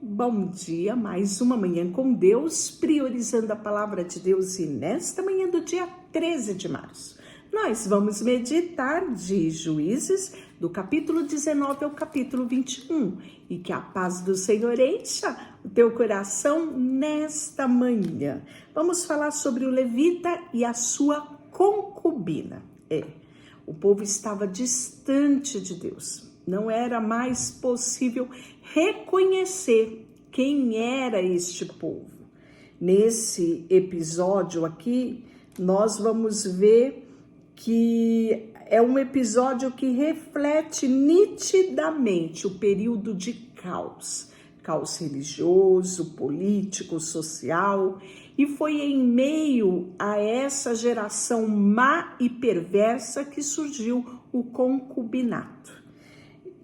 Bom dia, mais uma manhã com Deus, priorizando a palavra de Deus, e nesta manhã do dia 13 de março, nós vamos meditar de Juízes, do capítulo 19 ao capítulo 21, e que a paz do Senhor encha o teu coração nesta manhã. Vamos falar sobre o levita e a sua concubina. O povo estava distante de Deus. Não era mais possível reconhecer quem era este povo. Nesse episódio aqui, nós vamos ver que é um episódio que reflete nitidamente o período de caos. Caos religioso, político, social. E foi em meio a essa geração má e perversa que surgiu o concubinato.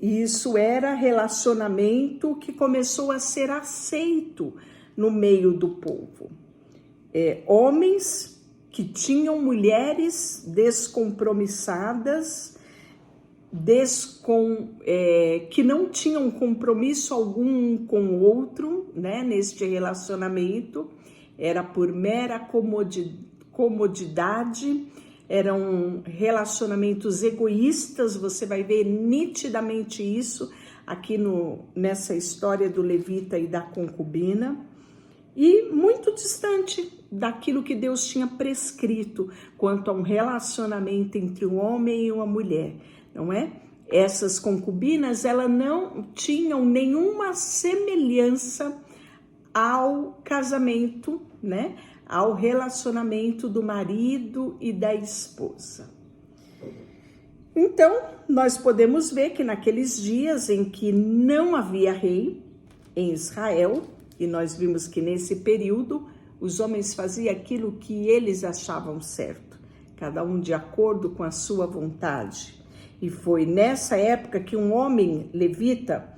Isso era relacionamento que começou a ser aceito no meio do povo. Homens que tinham mulheres descompromissadas, que não tinham compromisso algum com o outro, né, neste relacionamento, era por mera comodidade. Eram relacionamentos egoístas, você vai ver nitidamente isso aqui nessa história do levita e da concubina, e muito distante daquilo que Deus tinha prescrito quanto a um relacionamento entre um homem e uma mulher, não é? Essas concubinas, elas não tinham nenhuma semelhança ao casamento, né? Ao relacionamento do marido e da esposa. Então, nós podemos ver que naqueles dias em que não havia rei em Israel, e nós vimos que nesse período os homens faziam aquilo que eles achavam certo, cada um de acordo com a sua vontade. E foi nessa época que um homem levita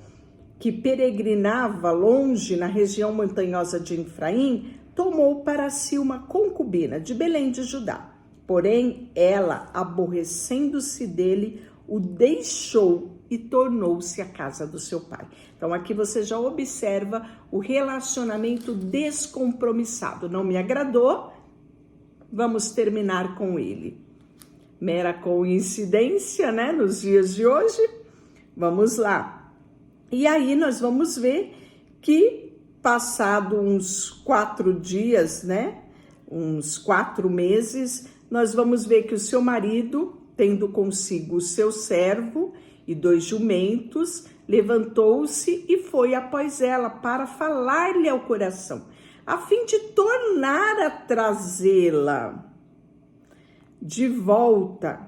que peregrinava longe na região montanhosa de Efraim tomou para si uma concubina de Belém de Judá. Porém, ela, aborrecendo-se dele, o deixou e tornou-se à casa do seu pai. Então, aqui você já observa o relacionamento descompromissado. Não me agradou, vamos terminar com ele. Mera coincidência, né? Nos dias de hoje. Vamos lá. E aí nós vamos ver que passado uns 4 dias, né, uns 4 meses, nós vamos ver que o seu marido, tendo consigo o seu servo e 2 jumentos, levantou-se e foi após ela para falar-lhe ao coração, a fim de tornar a trazê-la de volta.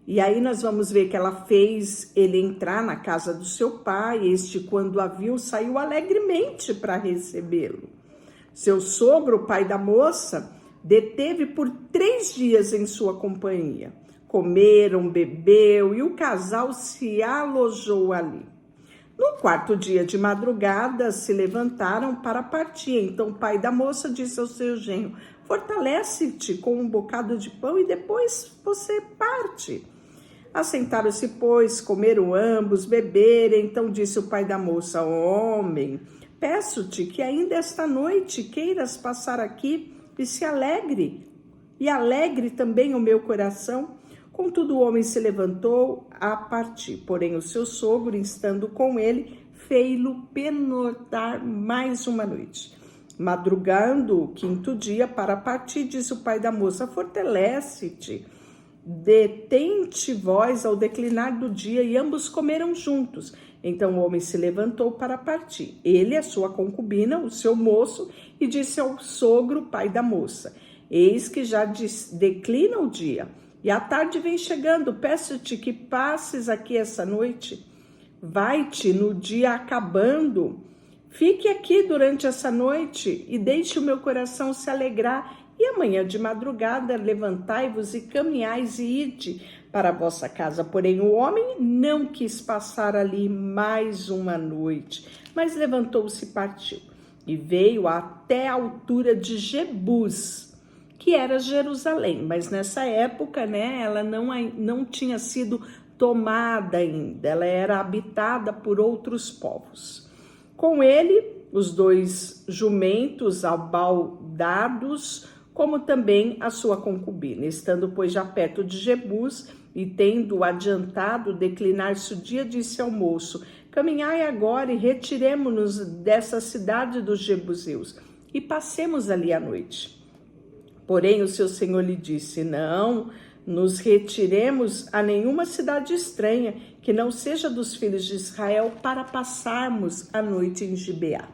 E aí nós vamos ver que ela fez ele entrar na casa do seu pai. Este, quando a viu, saiu alegremente para recebê-lo. Seu sogro, o pai da moça, deteve por 3 dias em sua companhia. Comeram, bebeu e o casal se alojou ali. No 4º dia de madrugada, se levantaram para partir. Então o pai da moça disse ao seu genro: fortalece-te com um bocado de pão e depois você parte. Assentaram-se, pois, comeram ambos, beberam. Então disse o pai da moça: homem, peço-te que ainda esta noite queiras passar aqui e se alegre, e alegre também o meu coração. Contudo, o homem se levantou a partir. Porém, o seu sogro, estando com ele, fez-lo pernoctar mais uma noite. Madrugando o 5º dia para partir, disse o pai da moça: fortalece-te, detente vós ao declinar do dia. E ambos comeram juntos. Então o homem se levantou para partir, ele, a sua concubina, o seu moço, e disse ao sogro, pai da moça: eis que já declina o dia, e a tarde vem chegando. Peço-te que passes aqui essa noite. Vai-te no dia acabando. Fique aqui durante essa noite e deixe o meu coração se alegrar. E amanhã de madrugada levantai-vos e caminhais e ide para a vossa casa. Porém o homem não quis passar ali mais uma noite, mas levantou-se e partiu. E veio até a altura de Jebus, que era Jerusalém. Mas nessa época, né, ela não tinha sido tomada ainda. Ela era habitada por outros povos. Com ele os 2 jumentos abaldados, como também a sua concubina. Estando, pois, já perto de Jebus, e tendo adiantado declinar-se o dia, disse ao moço: caminhai agora e retiremo-nos dessa cidade dos Jebuseus, e passemos ali a noite. Porém o seu senhor lhe disse: não nos retiremos a nenhuma cidade estranha, que não seja dos filhos de Israel, para passarmos a noite em Gibeá.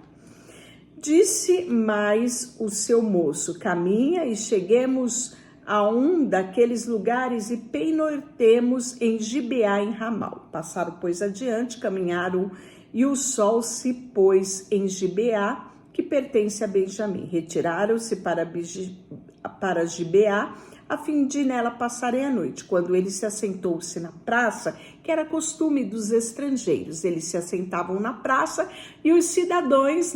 Disse mais o seu moço: caminha e cheguemos a um daqueles lugares e peinortemos em Gibeá, em Ramal. Passaram, pois, adiante, caminharam, e o sol se pôs em Gibeá, que pertence a Benjamim. Retiraram-se para Gibeá, a fim de nela passarem a noite. Quando ele se assentou-se na praça, que era costume dos estrangeiros, eles se assentavam na praça, e os cidadãos,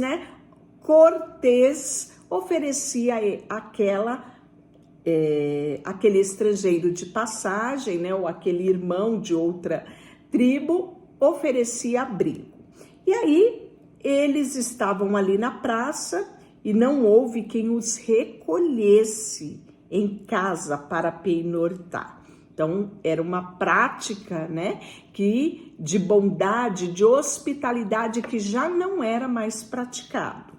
cortês oferecia aquele estrangeiro de passagem, ou aquele irmão de outra tribo, oferecia abrigo. E aí eles estavam ali na praça e não houve quem os recolhesse em casa para peinortar. Então era uma prática, de bondade, de hospitalidade, que já não era mais praticado.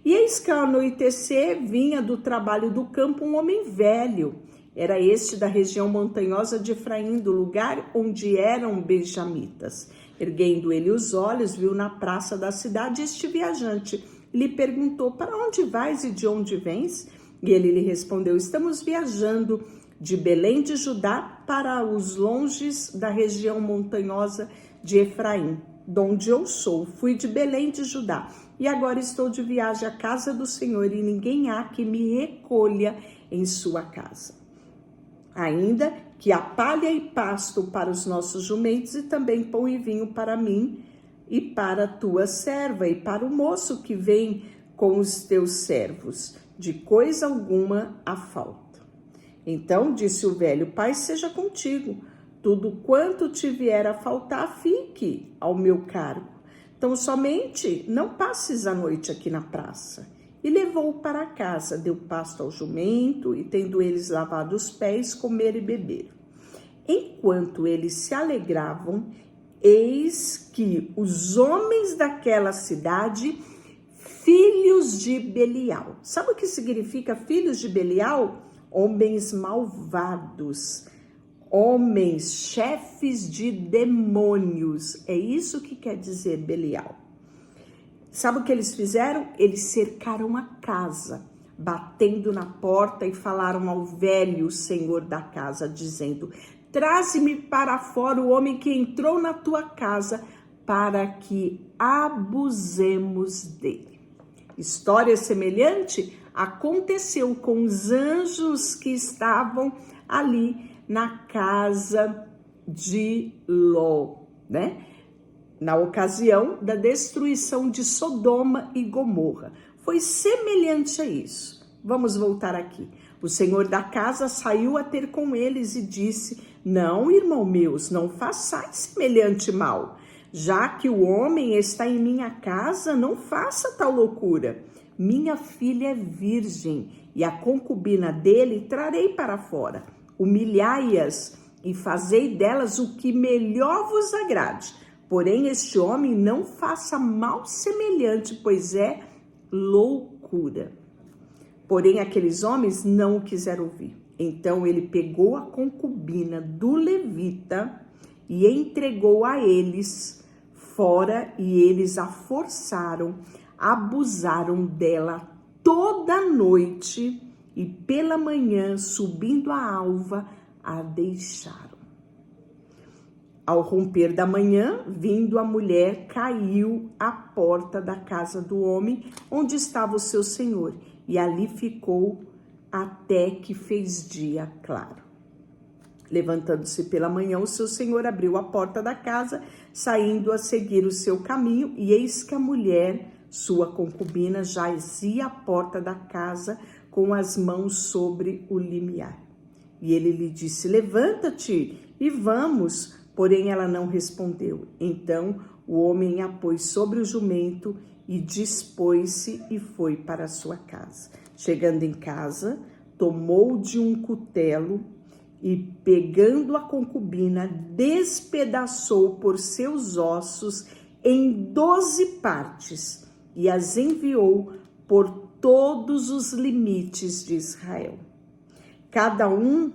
E eis que ao anoitecer vinha do trabalho do campo um homem velho. Era este da região montanhosa de Efraim, do lugar onde eram benjamitas. Erguendo ele os olhos, viu na praça da cidade este viajante. Lhe perguntou: para onde vais e de onde vens? E ele lhe respondeu: estamos viajando de Belém de Judá para os longes da região montanhosa de Efraim, de onde eu sou. Fui de Belém de Judá e agora estou de viagem à casa do Senhor, e ninguém há que me recolha em sua casa. Ainda que há palha e pasto para os nossos jumentos, e também pão e vinho para mim e para a tua serva, e para o moço que vem com os teus servos. De coisa alguma há falta. Então disse o velho: Pai seja contigo, tudo quanto te vier a faltar, fique ao meu cargo. Então somente não passes a noite aqui na praça. E levou-o para casa, deu pasto ao jumento, e tendo eles lavado os pés, comeram e beberam. Enquanto eles se alegravam, eis que os homens daquela cidade, filhos de Belial. Sabe o que significa filhos de Belial? Homens malvados, homens, chefes de demônios. É isso que quer dizer Belial. Sabe o que eles fizeram? Eles cercaram a casa, batendo na porta, e falaram ao velho senhor da casa, dizendo: traze-me para fora o homem que entrou na tua casa, para que abusemos dele. História semelhante aconteceu com os anjos que estavam ali na casa de Ló, na ocasião da destruição de Sodoma e Gomorra. Foi semelhante a isso. Vamos voltar aqui. O senhor da casa saiu a ter com eles e disse: não, irmão meus, não façais semelhante mal. Já que o homem está em minha casa, não faça tal loucura. Minha filha é virgem, e a concubina dele trarei para fora. Humilhai-as e fazei delas o que melhor vos agrade. Porém, este homem não faça mal semelhante, pois é loucura. Porém, aqueles homens não o quiseram ouvir. Então, ele pegou a concubina do levita e entregou a eles fora, e eles a forçaram, abusaram dela toda a noite, e pela manhã, subindo a alva, a deixaram. Ao romper da manhã, vindo a mulher, caiu à porta da casa do homem, onde estava o seu senhor, e ali ficou até que fez dia claro. Levantando-se pela manhã, o seu senhor abriu a porta da casa, saindo a seguir o seu caminho, e eis que a mulher, sua concubina, jazia à porta da casa, com as mãos sobre o limiar. E ele lhe disse: levanta-te e vamos. Porém ela não respondeu. Então o homem a pôs sobre o jumento e dispôs-se e foi para a sua casa. Chegando em casa, tomou de um cutelo e, pegando a concubina, despedaçou por seus ossos em 12 partes e as enviou por todos os limites de Israel. Cada um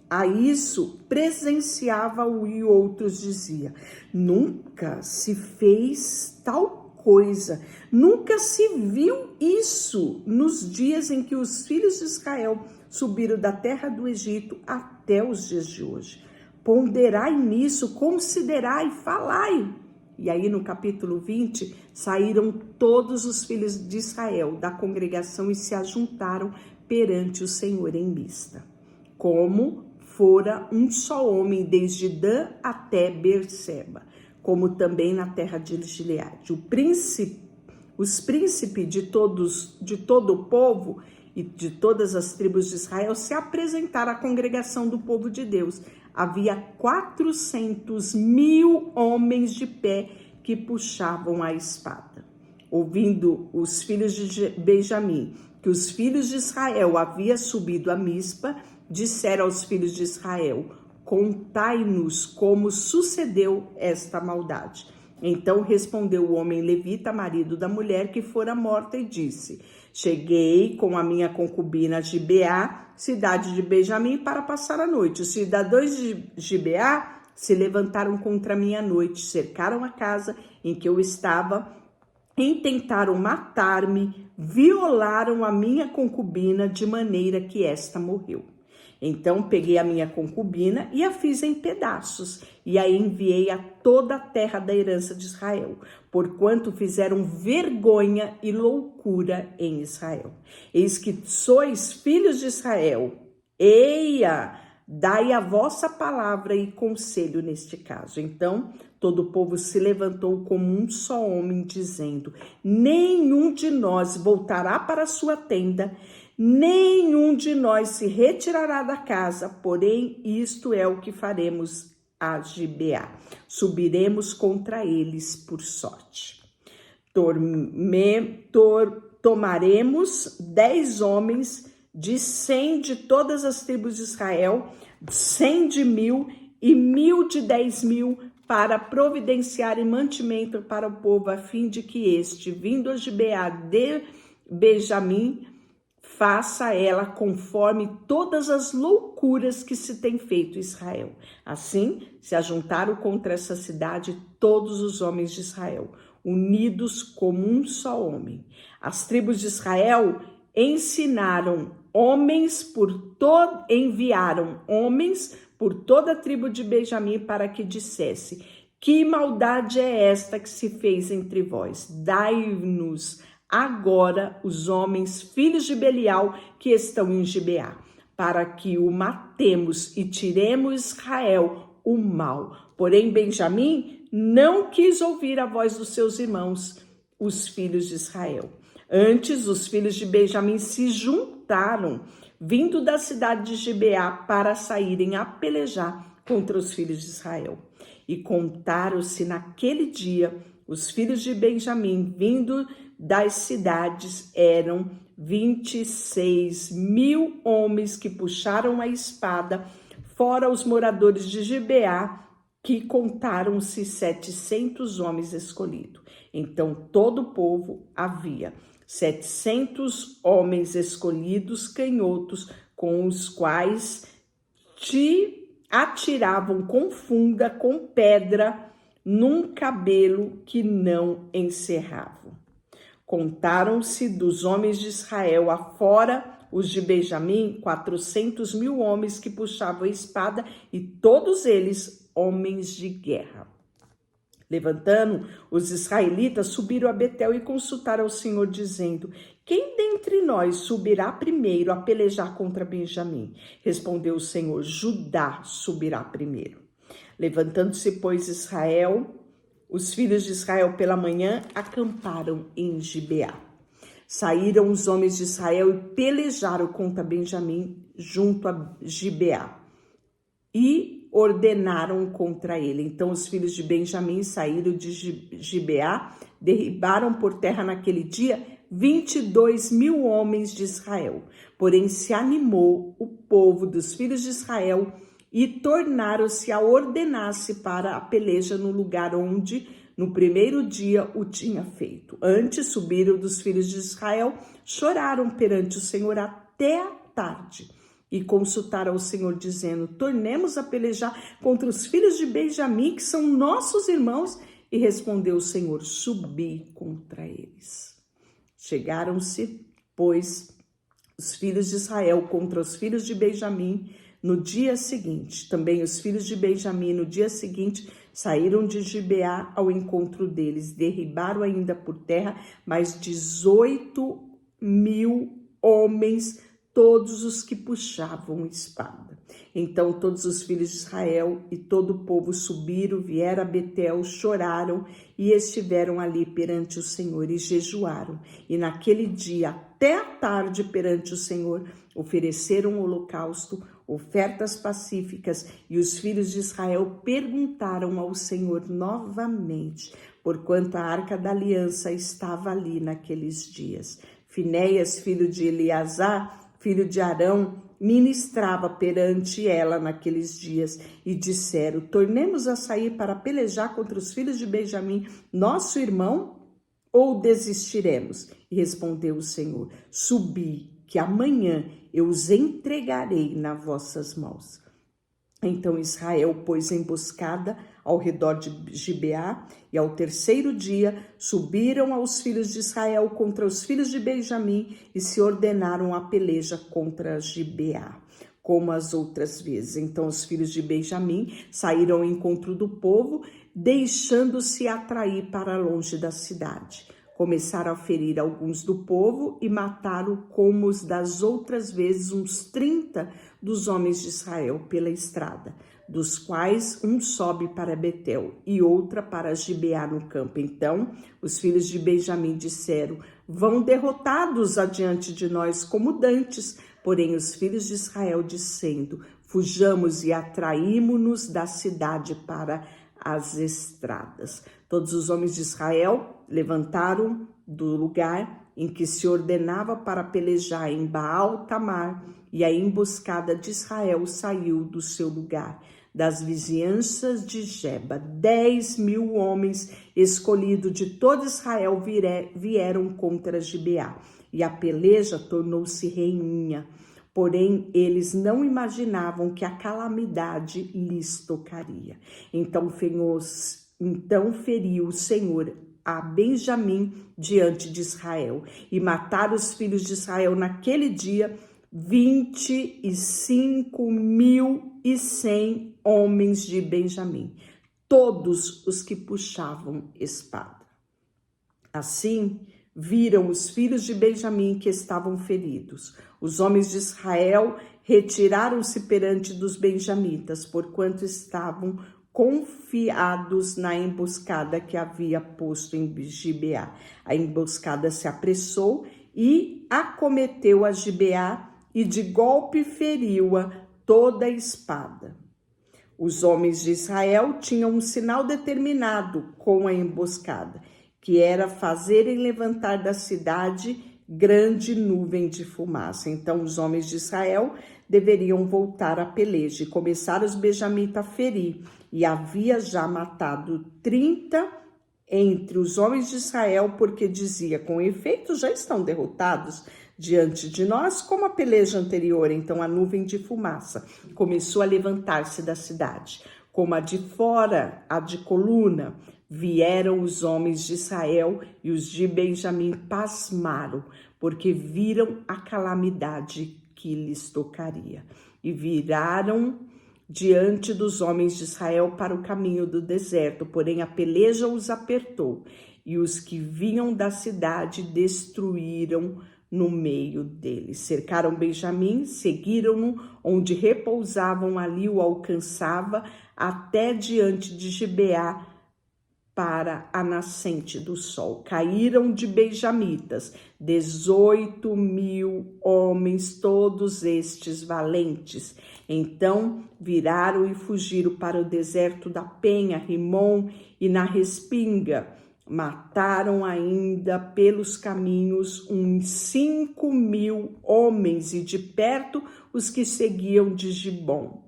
a isso presenciava e outros dizia: nunca se fez tal coisa, nunca se viu isso nos dias em que os filhos de Israel subiram da terra do Egito até os dias de hoje. Ponderai nisso, considerai, falai. E aí no capítulo 20, saíram todos os filhos de Israel da congregação e se ajuntaram perante o Senhor em Mispa, como fora um só homem desde Dan até Berseba, como também na terra de Gileade. Os príncipes de todo o povo e de todas as tribos de Israel se apresentaram à congregação do povo de Deus. Havia 400.000 homens de pé que puxavam a espada. Ouvindo os filhos de Benjamim que os filhos de Israel haviam subido a Mispa, disseram aos filhos de Israel: contai-nos como sucedeu esta maldade. Então respondeu o homem levita, marido da mulher que fora morta, e disse: cheguei com a minha concubina a Gibeá, cidade de Benjamim, para passar a noite. Os cidadãos de Gibeá se levantaram contra mim à noite, cercaram a casa em que eu estava, intentaram matar-me, violaram a minha concubina de maneira que esta morreu. Então peguei a minha concubina e a fiz em pedaços e a enviei a toda a terra da herança de Israel, porquanto fizeram vergonha e loucura em Israel. Eis que sois filhos de Israel, eia, dai a vossa palavra e conselho neste caso. Então todo o povo se levantou como um só homem, dizendo: nenhum de nós voltará para a sua tenda, nenhum de nós se retirará da casa, porém isto é o que faremos a Gibeá: subiremos contra eles por sorte. Tomaremos 10 homens de 100 de todas as tribos de Israel, 100 de 1.000 e 1.000 de 10.000, para providenciar mantimento para o povo, a fim de que este, vindo a Gibeá de Benjamim, faça ela conforme todas as loucuras que se tem feito em Israel. Assim, se ajuntaram contra essa cidade todos os homens de Israel, unidos como um só homem. As tribos de Israel enviaram homens por toda a tribo de Benjamim para que dissesse: que maldade é esta que se fez entre vós? Dai-nos agora os homens, filhos de Belial, que estão em Gibeá, para que o matemos e tiremos Israel o mal. Porém Benjamim não quis ouvir a voz dos seus irmãos, os filhos de Israel. Antes, os filhos de Benjamim se juntaram, vindo da cidade de Gibeá, para saírem a pelejar contra os filhos de Israel. E contaram-se naquele dia os filhos de Benjamim, vindo das cidades, eram 26.000 homens que puxaram a espada, fora os moradores de Gibeá, que contaram-se 700 homens escolhidos. Então todo o povo havia 700 homens escolhidos, canhotos, com os quais te atiravam com funda, com pedra, num cabelo que não encerravam. Contaram-se dos homens de Israel afora os de Benjamim 400.000 homens que puxavam a espada, e todos eles homens de guerra. Levantando, os israelitas subiram a Betel e consultaram ao Senhor, dizendo: quem dentre nós subirá primeiro a pelejar contra Benjamim? Respondeu o Senhor: Judá subirá primeiro. Levantando-se, pois, os filhos de Israel pela manhã acamparam em Gibeá. Saíram os homens de Israel e pelejaram contra Benjamim junto a Gibeá e ordenaram contra ele. Então os filhos de Benjamim saíram de Gibeá derribaram por terra naquele dia 22.000 homens de Israel. Porém se animou o povo dos filhos de Israel e tornaram-se a ordenar-se para a peleja no lugar onde no primeiro dia o tinha feito. Antes subiram dos filhos de Israel, choraram perante o Senhor até a tarde e consultaram ao Senhor dizendo: tornemos a pelejar contra os filhos de Benjamim, que são nossos irmãos. E respondeu o Senhor: subi contra eles. Chegaram-se, pois, os filhos de Israel contra os filhos de Benjamim no dia seguinte. Também os filhos de Benjamim no dia seguinte saíram de Gibeá ao encontro deles. Derribaram ainda por terra mais 18.000 homens, todos os que puxavam espada. Então todos os filhos de Israel e todo o povo subiram, vieram a Betel, choraram e estiveram ali perante o Senhor e jejuaram. E naquele dia, até a tarde perante o Senhor, ofereceram holocausto, ofertas pacíficas, e os filhos de Israel perguntaram ao Senhor novamente, porquanto a arca da aliança estava ali naqueles dias. Finéias, filho de Eleazar, filho de Arão, ministrava perante ela naqueles dias, e disseram: tornemos a sair para pelejar contra os filhos de Benjamim, nosso irmão, ou desistiremos? E respondeu o Senhor: subi, que amanhã eu os entregarei nas vossas mãos. Então Israel pôs emboscada ao redor de Gibeá, e ao terceiro dia subiram aos filhos de Israel contra os filhos de Benjamim e se ordenaram a peleja contra Gibeá, como as outras vezes. Então os filhos de Benjamim saíram ao encontro do povo, deixando-se atrair para longe da cidade. Começaram a ferir alguns do povo e mataram, como os das outras vezes, uns 30 dos homens de Israel pela estrada, dos quais um sobe para Betel e outra para Gibeá no campo. Então os filhos de Benjamim disseram: vão derrotados adiante de nós como dantes. Porém os filhos de Israel dizendo: fujamos e atraímo-nos da cidade para as estradas. Todos os homens de Israel levantaram do lugar em que se ordenava para pelejar em Baal-Tamar, e a emboscada de Israel saiu do seu lugar. Das vizinhanças de Geba, 10.000 homens escolhidos de todo Israel vieram contra Gibeá, e a peleja tornou-se reininha. Porém, eles não imaginavam que a calamidade lhes tocaria. Então feriu o Senhor a Benjamim diante de Israel, e mataram os filhos de Israel naquele dia 25.100 homens de Benjamim, todos os que puxavam espada. Assim, viram os filhos de Benjamim que estavam feridos. Os homens de Israel retiraram-se perante dos benjamitas, porquanto estavam confiados na emboscada que havia posto em Gibeá. A emboscada se apressou e acometeu a Gibeá, e de golpe feriu-a toda a espada. Os homens de Israel tinham um sinal determinado com a emboscada, que era fazerem levantar da cidade grande nuvem de fumaça. Então os homens de Israel deveriam voltar à peleja, e começaram os benjamitas a ferir, e havia já matado 30 entre os homens de Israel, porque dizia: com efeito já estão derrotados diante de nós, como a peleja anterior. Então a nuvem de fumaça começou a levantar-se da cidade, como a de fora, a de coluna. Vieram os homens de Israel, e os de Benjamim pasmaram, porque viram a calamidade que lhes tocaria, e viraram diante dos homens de Israel para o caminho do deserto. Porém a peleja os apertou, e os que vinham da cidade destruíram no meio deles. Cercaram Benjamim, seguiram-no, onde repousavam, ali o alcançava, até diante de Gibeá, para a nascente do sol. Caíram de benjamitas 18.000 homens, todos estes valentes. Então viraram e fugiram para o deserto da Penha, Rimon e na Respinga, Mataram ainda pelos caminhos uns 5.000 homens, e de perto os que seguiam de Gidom,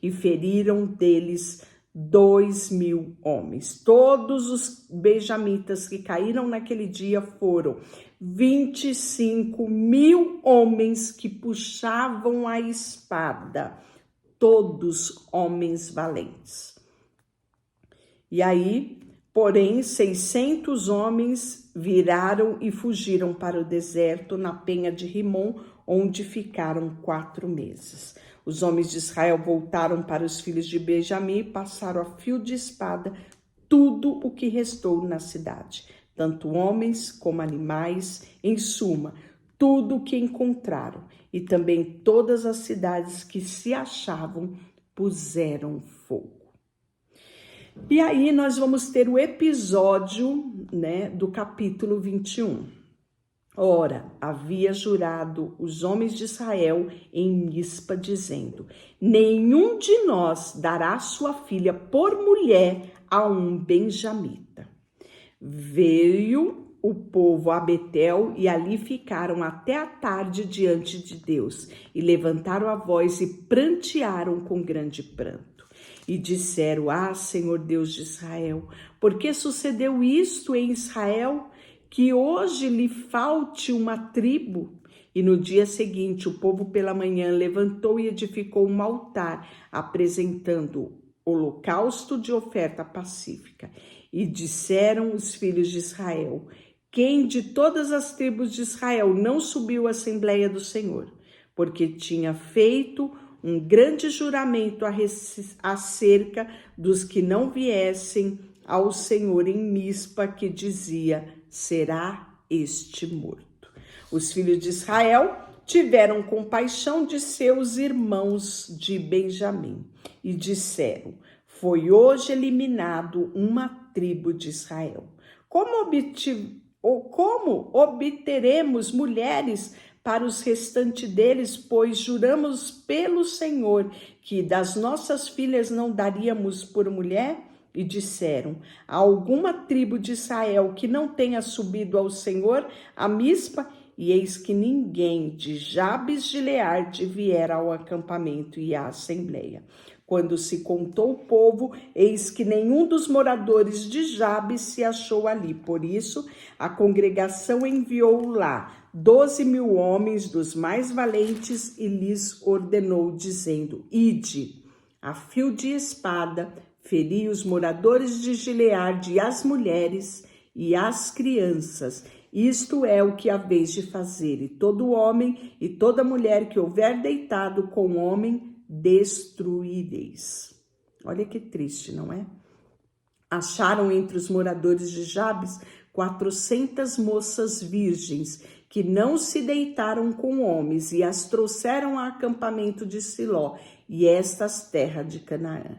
e feriram deles 2.000 homens. Todos os benjamitas que caíram naquele dia foram 25.000 homens que puxavam a espada, todos homens valentes. E aí, porém, 600 homens viraram e fugiram para o deserto, na penha de Rimom, onde ficaram 4 meses. Os homens de Israel voltaram para os filhos de Benjamim e passaram a fio de espada tudo o que restou na cidade, tanto homens como animais, em suma, tudo o que encontraram, e também todas as cidades que se achavam puseram fogo. E aí nós vamos ter o episódio, do capítulo 21. Ora, havia jurado os homens de Israel em Mispa, dizendo: nenhum de nós dará sua filha por mulher a um benjamita. Veio o povo a Betel e ali ficaram até a tarde diante de Deus, e levantaram a voz e prantearam com grande pranto. E disseram: ah, Senhor Deus de Israel, por que sucedeu isto em Israel? Que hoje lhe falte uma tribo. E no dia seguinte, o povo pela manhã levantou e edificou um altar, apresentando holocausto de oferta pacífica. E disseram os filhos de Israel: quem de todas as tribos de Israel não subiu à Assembleia do Senhor? Porque tinha feito um grande juramento acerca dos que não viessem ao Senhor em Mispa, que dizia: será este morto. Os filhos de Israel tiveram compaixão de seus irmãos de Benjamim e disseram: foi hoje eliminado uma tribo de Israel. Como obteremos mulheres para os restantes deles, pois juramos pelo Senhor que das nossas filhas não daríamos por mulher? E disseram: há alguma tribo de Israel que não tenha subido ao Senhor a Mispa? E eis que ninguém de Jabes de Gileade viera ao acampamento e à assembleia. Quando se contou o povo, eis que nenhum dos moradores de Jabes se achou ali. Por isso, a congregação enviou lá 12.000 homens dos mais valentes e lhes ordenou, dizendo: ide, a fio de espada, feri os moradores de Gileade, e as mulheres e as crianças. Isto é o que haveis de fazer, e todo homem e toda mulher que houver deitado com homem, destruireis. Olha que triste, não é? Acharam entre os moradores de Jabes 400 moças virgens, que não se deitaram com homens, e as trouxeram ao acampamento de Siló, e estas terras de Canaã.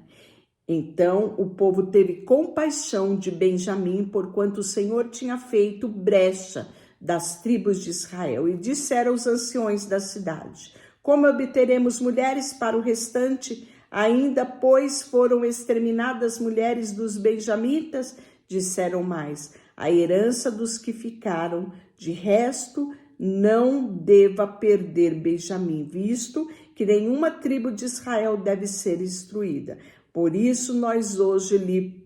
Então o povo teve compaixão de Benjamim, porquanto o Senhor tinha feito brecha das tribos de Israel. E disseram os anciões da cidade: como obteremos mulheres para o restante? Ainda, pois, foram exterminadas mulheres dos benjamitas? Disseram mais: a herança dos que ficaram, de resto, não deva perder Benjamim, visto que nenhuma tribo de Israel deve ser instruída. Por isso, nós hoje lhe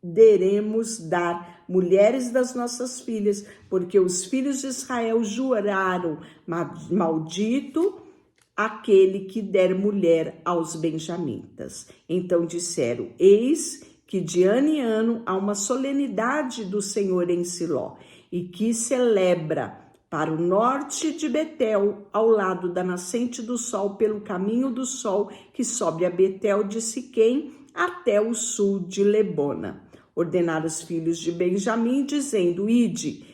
poderemos dar mulheres das nossas filhas, porque os filhos de Israel juraram: maldito aquele que der mulher aos benjamitas. Então disseram: eis que de ano em ano há uma solenidade do Senhor em Siló, e que celebra para o norte de Betel, ao lado da nascente do sol, pelo caminho do sol que sobe a Betel de Siquém até o sul de Lebona. Ordenaram os filhos de Benjamim, dizendo: ide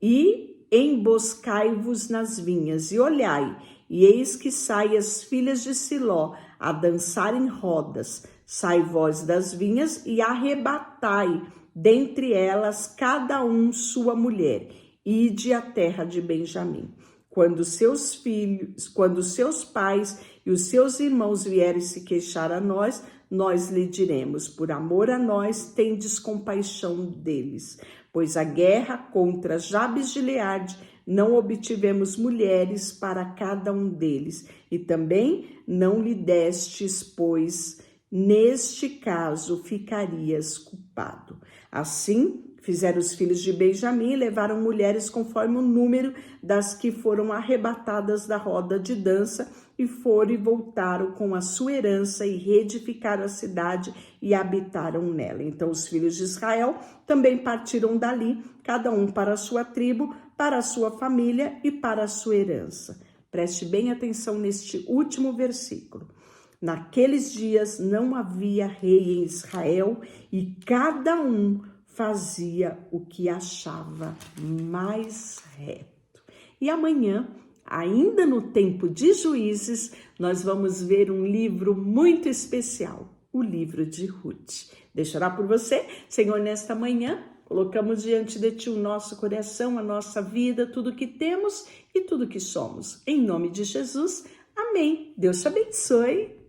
e emboscai-vos nas vinhas, e olhai, e eis que saem as filhas de Siló a dançar em rodas. Sai vós das vinhas e arrebatai dentre elas cada um sua mulher. Ide à terra de Benjamim. Quando seus pais e os seus irmãos vierem se queixar a nós, nós lhe diremos: por amor a nós, tendes compaixão deles. Pois a guerra contra Jabes de Gileade não obtivemos mulheres para cada um deles, e também não lhe destes, pois neste caso ficarias culpado. Assim fizeram os filhos de Benjamim e levaram mulheres conforme o número das que foram arrebatadas da roda de dança, e foram e voltaram com a sua herança e reedificaram a cidade e habitaram nela. Então os filhos de Israel também partiram dali, cada um para a sua tribo, para a sua família e para a sua herança. Preste bem atenção neste último versículo. Naqueles dias não havia rei em Israel, e cada um fazia o que achava mais reto. E amanhã, ainda no tempo de Juízes, nós vamos ver um livro muito especial, o livro de Ruth. Deixo orar por você, Senhor, nesta manhã. Colocamos diante de Ti o nosso coração, a nossa vida, tudo que temos e tudo que somos. Em nome de Jesus, amém. Deus te abençoe.